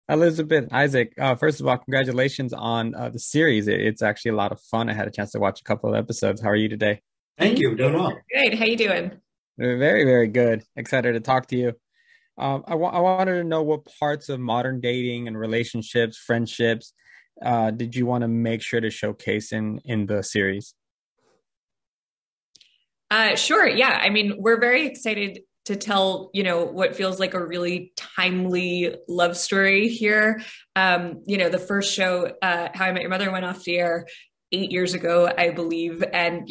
Elizabeth, Isaac, first of all, congratulations on the series. It's actually a lot of fun. I had a chance to watch a couple of episodes. How are you today? Thank Thank you. you. Doing well. Good. How you doing? Very, very good. Excited to talk to you. I wanted to know what parts of modern dating and relationships, friendships, did you want to make sure to showcase in the series? Sure. Yeah. I mean, we're very excited to tell, what feels like a really timely love story here. The first show, How I Met Your Mother, went off the air 8 years ago, I believe. And,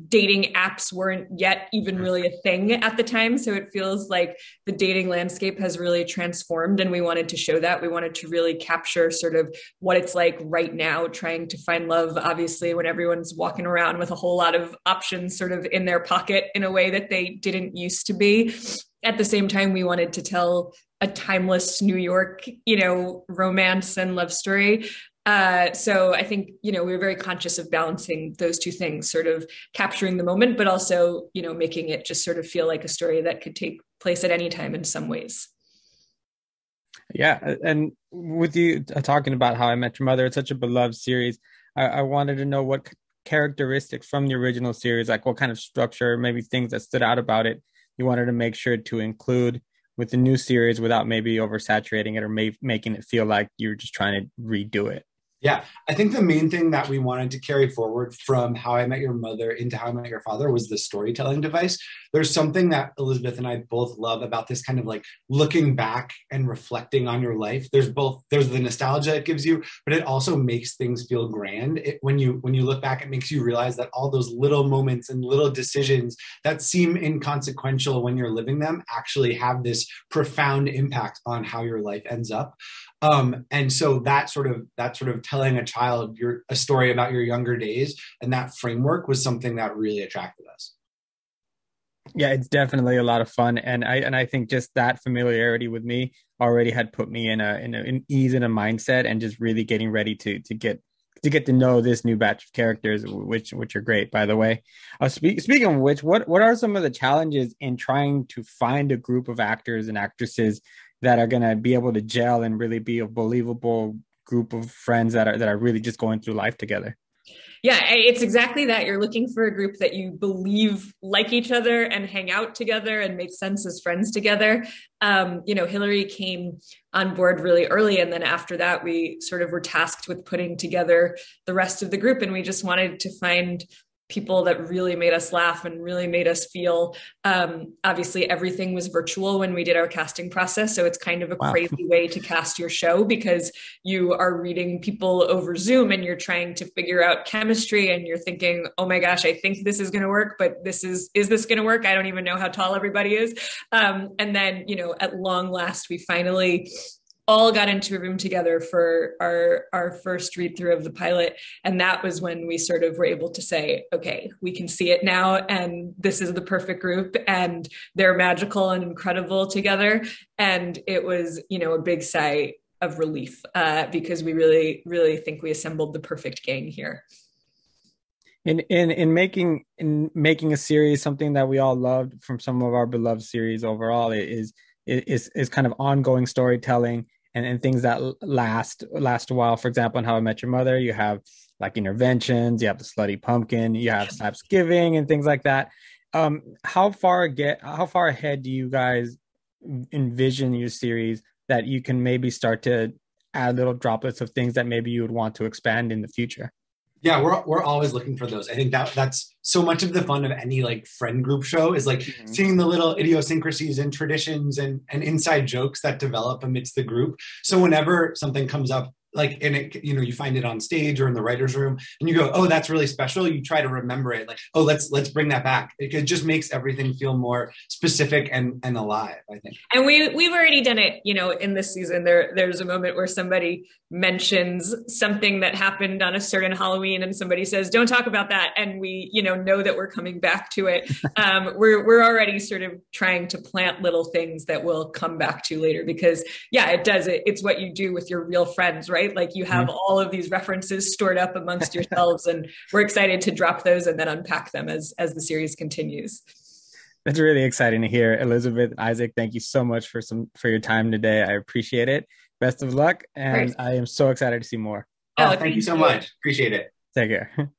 dating apps weren't yet even really a thing at the time. So it feels like the dating landscape has really transformed. And we wanted to show that. We wanted to really capture sort of what it's like right now, trying to find love, obviously, when everyone's walking around with a whole lot of options sort of in their pocket in a way that they didn't used to be. At the same time, we wanted to tell a timeless New York, romance and love story. So I think, we were very conscious of balancing those two things, sort of capturing the moment, but also, making it just sort of feel like a story that could take place at any time in some ways. Yeah, and with you talking about How I Met Your Mother, it's such a beloved series. I wanted to know what characteristics from the original series, like what kind of structure, maybe things that stood out about it, you wanted to make sure to include with the new series without maybe oversaturating it or making it feel like you're just trying to redo it. Yeah, I think the main thing that we wanted to carry forward from How I Met Your Mother into How I Met Your Father was the storytelling device. There's something that Elizabeth and I both love about this kind of like looking back and reflecting on your life. There's the nostalgia it gives you, but it also makes things feel grand. When you look back, it makes you realize that all those little moments and little decisions that seem inconsequential when you're living them actually have this profound impact on how your life ends up. And so that sort of telling a child a story about your younger days and that framework was something that really attracted us. Yeah, it's definitely a lot of fun, and I think just that familiarity with me already had put me in ease and a mindset, and just really getting ready to get to know this new batch of characters, which are great, by the way. Speaking of which, what are some of the challenges in trying to find a group of actors and actresses that are going to be able to gel and really be a believable group of friends that are really just going through life together? Yeah, it's exactly that. You're looking for a group that you believe like each other and hang out together and make sense as friends together. Hilary came on board really early. And then after that, we sort of were tasked with putting together the rest of the group. And we just wanted to find people that really made us laugh and really made us feel. Obviously, everything was virtual when we did our casting process. So it's kind of a Wow. crazy way to cast your show because you are reading people over Zoom and you're trying to figure out chemistry and you're thinking, oh my gosh, I think this is going to work, but is this going to work? I don't even know how tall everybody is. And then, at long last, we finally all got into a room together for our first read through of the pilot. And that was when we sort of were able to say, okay, we can see it now. And this is the perfect group and they're magical and incredible together. And it was, a big sigh of relief because we really, really think we assembled the perfect gang here. In making a series, something that we all loved from some of our beloved series overall is kind of ongoing storytelling and things that last a while. For example, in How I Met Your Mother, you have like interventions, you have the slutty pumpkin, you have Snapsgiving and things like that. How far ahead do you guys envision your series that you can maybe start to add little droplets of things that maybe you would want to expand in the future? Yeah, we're always looking for those. I think that's so much of the fun of any like friend group show is like Mhm. seeing the little idiosyncrasies and traditions and inside jokes that develop amidst the group. So whenever something comes up, like in it, you find it on stage or in the writer's room, and you go, "Oh, that's really special." You try to remember it, like, "Oh, let's bring that back." It just makes everything feel more specific and alive, I think. And we've already done it, in this season. There's a moment where somebody mentions something that happened on a certain Halloween, and somebody says, "Don't talk about that," and we, know that we're coming back to it. We're already sort of trying to plant little things that we'll come back to later because, yeah, it does. It's what you do with your real friends, right? Like you have all of these references stored up amongst yourselves, and we're excited to drop those and then unpack them as the series continues. That's really exciting to hear. Elizabeth, Isaac, thank you so much for your time today. I appreciate it. Best of luck, Of course. and I am so excited to see more. Oh, Oh, thank you thank so you. much. Appreciate it. Take care.